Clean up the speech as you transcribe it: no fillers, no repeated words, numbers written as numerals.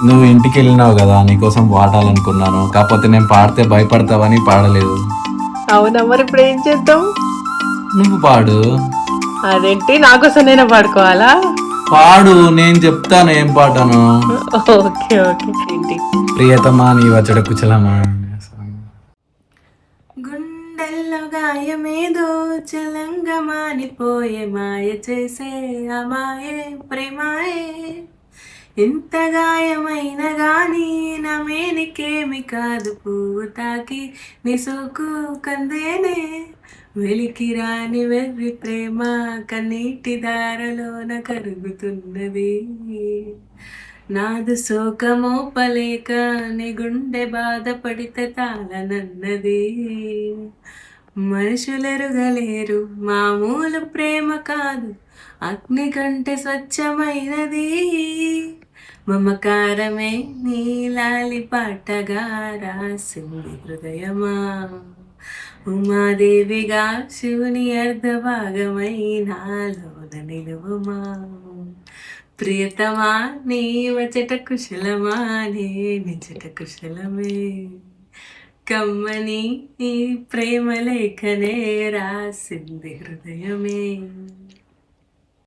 నువ్వు ఇంటికి వెళ్ళినావు కదా, నీకోసం పాడాలనుకున్నాను. కాకపోతే నేను పాడితే భయపడతావని పాడలేదు. అవునా, మరి ఇప్పుడు ఏం చేద్దాం? నువ్వు పాడు. అదేంటి, నాకోసం నేనే పాడుకోవాలా? పాడు, నేను చెప్తాను ఏం పాటను. Okay okay. ఏంటి? ప్రియతమా నీ వచ్చడ కుచలమా. గుండెల్లో గాయమేదో చలంగా మానిపోయే మాయ చేసే అమాయే ప్రేమాయే. ఎంత గాయమైన గాని నా మేనికేమి కాదు, పువ్వు తాకి నీ సోకు కందేనే. వెలికి రాని వెర్రి ప్రేమ కన్నీటి దారలోన కరుగుతున్నది. నాదు శోకమోపలేక నీ గుండె బాధపడితే తాళనన్నది. మనుషులెరుగలేరు మామూలు ప్రేమ కాదు, అగ్ని కంటే స్వచ్ఛమైనది. మమకారమే నీలాలి పాటగా రాసింది హృదయమా. ఉమాదేవిగా శివుని అర్ధభాగమై నాలోన నిలువుమా. ప్రియతమా నీ వచ్చట కుశలమా, నే నిజట కుశలమే. కమ్మని ఈ ప్రేమ లేఖనే రాసింది హృదయమే.